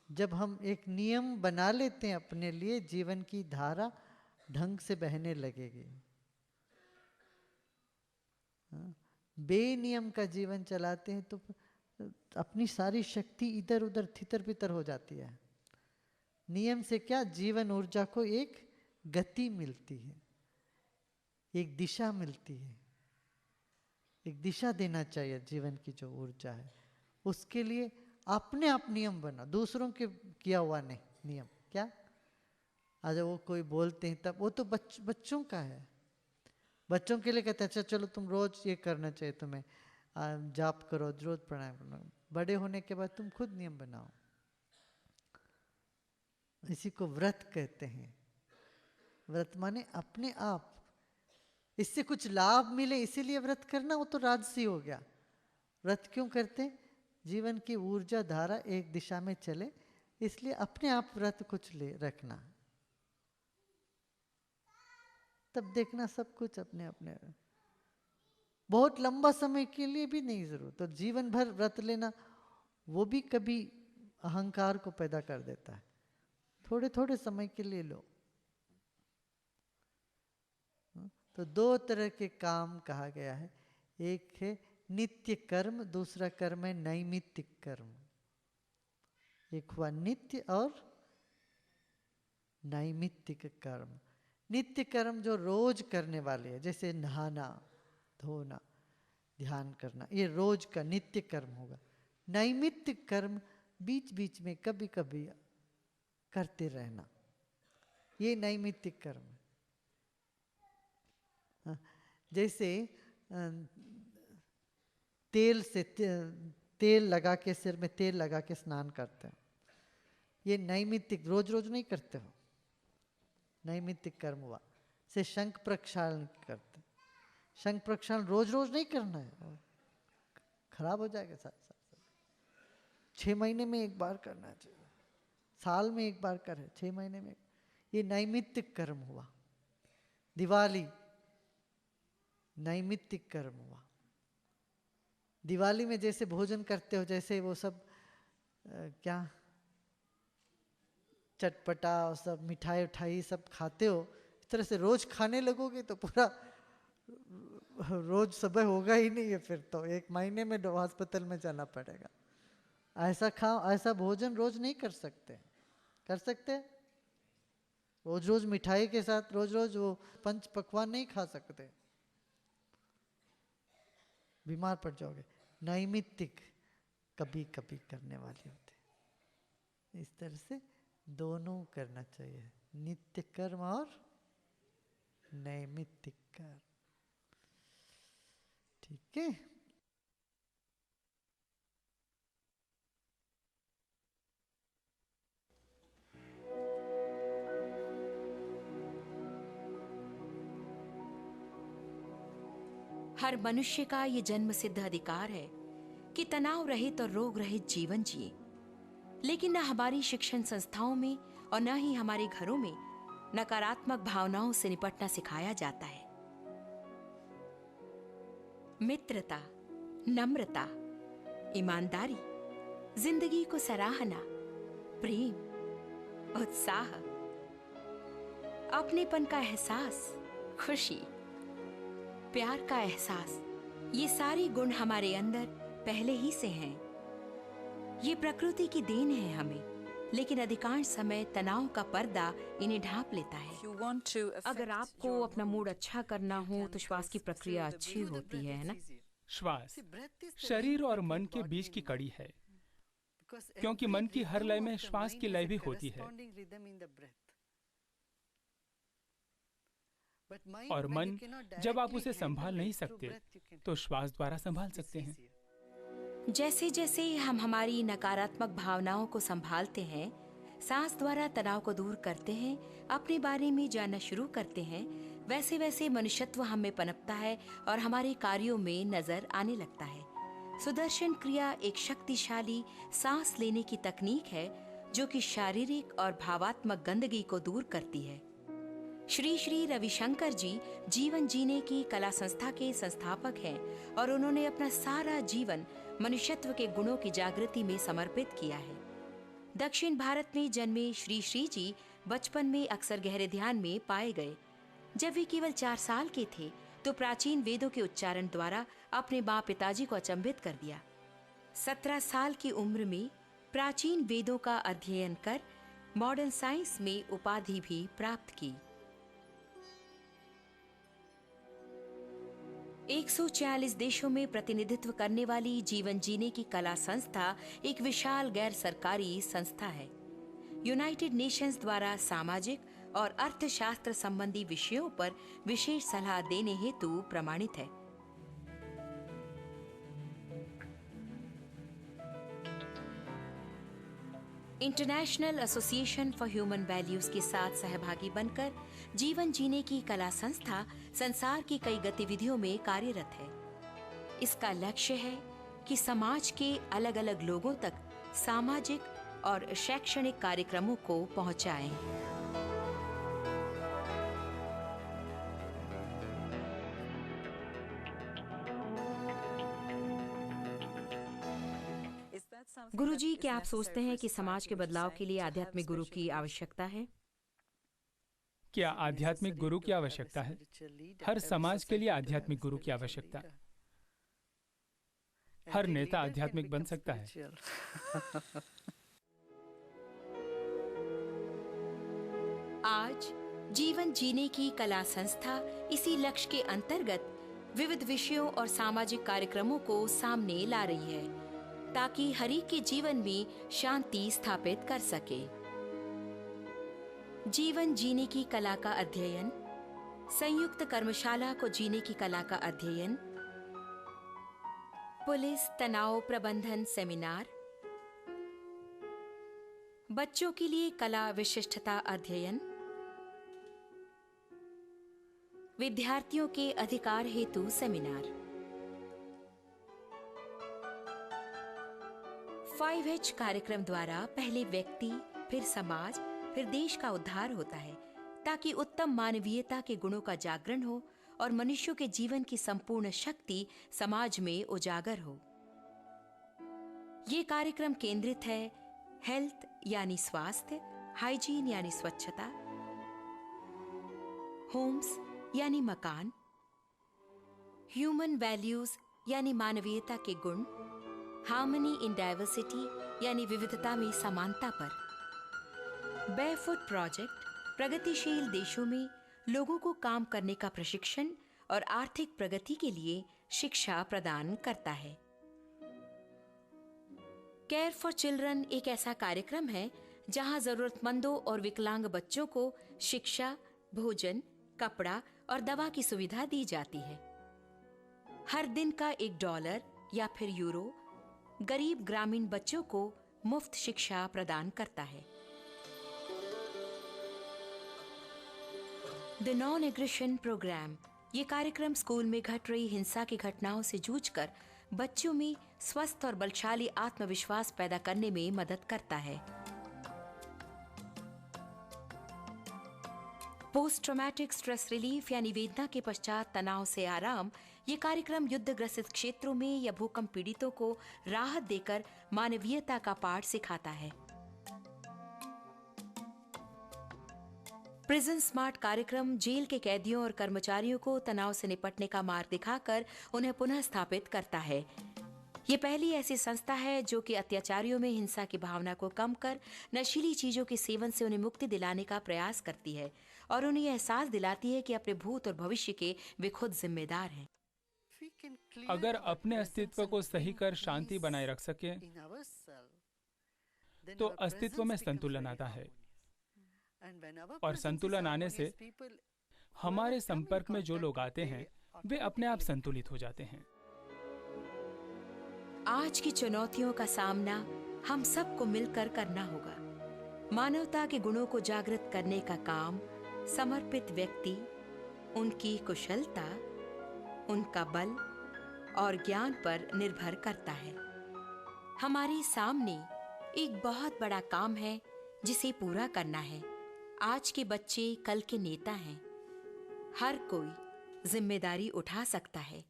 जब हम एक नियम बना लेते हैं अपने लिए, जीवन की धारा ढंग से बहने लगेगी। बेनियम का जीवन चलाते हैं तो अपनी सारी शक्ति इधर उधर तितर बितर हो जाती है। नियम से क्या, जीवन ऊर्जा को एक गति मिलती है, एक दिशा मिलती है। एक दिशा देना चाहिए जीवन की जो ऊर्जा है, उसके लिए अपने आप नियम बना, दूसरों के किया हुआ नहीं नियम। क्या आज वो कोई बोलते हैं तब वो तो बच्चों का है, बच्चों के लिए कहते हैं अच्छा चलो तुम रोज ये करना चाहिए, तुम्हें जाप करो, रोज प्राणायाम करो। बड़े होने के बाद तुम खुद नियम बनाओ। इसी को व्रत कहते हैं। व्रत माने अपने आप, इससे कुछ लाभ मिले इसीलिए व्रत करना, वो तो राजसी हो गया। व्रत क्यों करते? जीवन की ऊर्जा धारा एक दिशा में चले, इसलिए अपने आप व्रत कुछ ले रखना, तब देखना सब कुछ अपने अपने। बहुत लंबा समय के लिए भी नहीं जरूरत, तो जीवन भर व्रत लेना वो भी कभी अहंकार को पैदा कर देता है। थोड़े थोड़े समय के लिए लो। तो दो तरह के काम कहा गया है, एक है नित्य कर्म, दूसरा कर्म है नैमित्तिक कर्म। एक हुआ नित्य और नैमित्तिक कर्म। नित्य कर्म जो रोज करने वाले हैं, जैसे नहाना धोना ध्यान करना, ये रोज का नित्य कर्म होगा। नैमित्तिक कर्म बीच बीच में कभी कभी करते रहना, ये नैमित्तिक कर्म है। जैसे तेल से तेल लगा के, सिर में तेल लगा के स्नान करते हैं, ये नैमित्तिक, रोज रोज नहीं करते हो, नैमित्तिक कर्म हुआ। से शंख प्रक्षालन करते, शंख प्रक्षालन रोज रोज नहीं करना है, खराब हो जाएगा साथ साथ। 6 महीने में एक बार करना चाहिए, साल में एक बार करे, 6 महीने में, ये नैमित्तिक कर्म हुआ। दिवाली नैमित्तिक कर्म हुआ। दिवाली में जैसे भोजन करते हो, जैसे वो सब क्या चटपटा सब मिठाई उठाई सब खाते हो, इस तरह से रोज खाने लगोगे तो पूरा रोज सुबह होगा ही नहीं है, फिर तो 1 महीने में अस्पताल में जाना पड़ेगा। ऐसा खाओ, ऐसा भोजन रोज नहीं कर सकते। कर सकते रोज रोज मिठाई के साथ रोज रोज वो पंच पकवान नहीं खा सकते, बीमार पड़ जाओगे। नैमित्तिक कभी कभी करने वाले होते। इस तरह से दोनों करना चाहिए, नित्य कर्म और नैमित्तिक कर्म। ठीक है। हर मनुष्य का ये जन्म सिद्ध अधिकार है कि तनाव रहित और रोग रहित जीवन जिए, लेकिन न हमारी शिक्षण संस्थाओं में और न ही हमारे घरों में नकारात्मक भावनाओं से निपटना सिखाया जाता है। मित्रता, नम्रता, ईमानदारी, जिंदगी को सराहना, प्रेम, उत्साह, अपनेपन का एहसास, खुशी, प्यार का एहसास, ये सारे गुण हमारे अंदर पहले ही से हैं। ये प्रकृति की देन है हमें, लेकिन अधिकांश समय तनाव का पर्दा इन्हें ढांप लेता है। अगर आपको अपना मूड अच्छा करना हो तो श्वास की प्रक्रिया अच्छी होती है ना? श्वास शरीर और मन के बीच की कड़ी है, क्योंकि मन की हर लय में श्वास की लय भी होती है। और मन जब आप उसे संभाल नहीं सकते तो श्वास द्वारा संभाल सकते हैं। जैसे जैसे हम हमारी नकारात्मक भावनाओं को संभालते हैं, सांस द्वारा तनाव को दूर करते हैं, अपने बारे में जानना शुरू करते हैं, वैसे वैसे मनुष्यत्व हम में पनपता है और हमारे कार्यों में नजर आने लगता है। सुदर्शन क्रिया एक शक्तिशाली सांस लेने की तकनीक है जो कि शारीरिक और भावात्मक गंदगी को दूर करती है। श्री श्री रविशंकर जी जीवन जीने की कला संस्था के संस्थापक हैं और उन्होंने अपना सारा जीवन मनुष्यत्व के गुणों की जागृति में समर्पित किया है। दक्षिण भारत में जन्मे श्री श्री जी बचपन में अक्सर गहरे ध्यान में पाए गए। जब वे केवल 4 साल के थे तो प्राचीन वेदों के उच्चारण द्वारा अपने माँ पिताजी को अचंभित कर दिया। 17 साल की उम्र में प्राचीन वेदों का अध्ययन कर मॉडर्न साइंस में उपाधि भी प्राप्त की। 140 देशों में प्रतिनिधित्व करने वाली जीवन जीने की कला संस्था एक विशाल गैर सरकारी संस्था है। यूनाइटेड नेशंस द्वारा सामाजिक और अर्थशास्त्र संबंधी विषयों पर विशेष सलाह देने हेतु प्रमाणित है। International association for human values के साथ सहभागी बनकर जीवन जीने की कला संस्था संसार की कई गतिविधियों में कार्यरत है। इसका लक्ष्य है कि समाज के अलग अलग लोगों तक सामाजिक और शैक्षणिक कार्यक्रमों को पहुंचाएं। गुरुजी, क्या आप सोचते हैं कि समाज के बदलाव के लिए आध्यात्मिक गुरु की आवश्यकता है? क्या आध्यात्मिक गुरु की आवश्यकता है? हर समाज के लिए आध्यात्मिक गुरु की आवश्यकता है। हर नेता आध्यात्मिक बन सकता है। आज जीवन जीने की कला संस्था इसी लक्ष्य के अंतर्गत विविध विषयों और सामाजिक कार्यक्रमों को सामने ला रही है ताकि हर एक के जीवन में शांति स्थापित कर सके। जीवन जीने की कला का अध्ययन, संयुक्त कर्मशाला को जीने की कला का अध्ययन, पुलिस तनाव प्रबंधन सेमिनार, बच्चों के लिए कला विशिष्टता अध्ययन, विद्यार्थियों के अधिकार हेतु सेमिनार। 5H कार्यक्रम द्वारा पहले व्यक्ति, फिर समाज, फिर देश का उद्धार होता है ताकि उत्तम मानवीयता के गुणों का जागरण हो और मनुष्यों के जीवन की संपूर्ण शक्ति समाज में उजागर हो। ये कार्यक्रम केंद्रित है हेल्थ यानी स्वास्थ्य, हाइजीन यानी स्वच्छता, होम्स यानी मकान, ह्यूमन वैल्यूज यानी मानवीयता के गुण, हार्मनी इन डाइवर्सिटी यानी विविधता में समानता पर। बेयरफुट प्रोजेक्ट प्रगतिशील देशों में लोगों को काम करने का प्रशिक्षण और आर्थिक प्रगति के लिए शिक्षा प्रदान करता है। केयर फॉर चिल्ड्रन एक ऐसा कार्यक्रम है जहां जरूरतमंदों और विकलांग बच्चों को शिक्षा, भोजन, कपड़ा और दवा की सुविधा दी जाती है। हर दिन का $1 या फिर यूरो गरीब ग्रामीण बच्चों को मुफ्त शिक्षा प्रदान करता है। द नॉन एग्रेशन प्रोग्राम ये कार्यक्रम स्कूल में घट रही हिंसा की घटनाओं से जूझकर बच्चों में स्वस्थ और बलशाली आत्मविश्वास पैदा करने में मदद करता है। पोस्ट ट्रॉमेटिक स्ट्रेस रिलीफ यानी वेदना के पश्चात तनाव से आराम ये कार्यक्रम युद्धग्रसित क्षेत्रों में या भूकंप पीड़ितों को राहत देकर मानवीयता का पाठ सिखाता है। प्रिजन स्मार्ट कार्यक्रम जेल के कैदियों और कर्मचारियों को तनाव से निपटने का मार्ग दिखाकर उन्हें पुनः स्थापित करता है। ये पहली ऐसी संस्था है जो कि अत्याचारियों में हिंसा की भावना को कम कर नशीली चीजों के सेवन से उन्हें मुक्ति दिलाने का प्रयास करती है और उन्हें एहसास दिलाती है कि अपने भूत और भविष्य के वे खुद जिम्मेदार हैं। अगर अपने अस्तित्व को सही कर शांति बनाए रख सके तो अस्तित्व में संतुलन आता है और संतुलन आने से हमारे संपर्क में जो लोग आते हैं वे अपने आप संतुलित हो जाते हैं। आज की चुनौतियों का सामना हम सबको मिलकर करना होगा। मानवता के गुणों को जागृत करने का काम समर्पित व्यक्ति, उनकी कुशलता, उनका बल और ज्ञान पर निर्भर करता है। हमारे सामने एक बहुत बड़ा काम है जिसे पूरा करना है। आज के बच्चे कल के नेता हैं। हर कोई जिम्मेदारी उठा सकता है।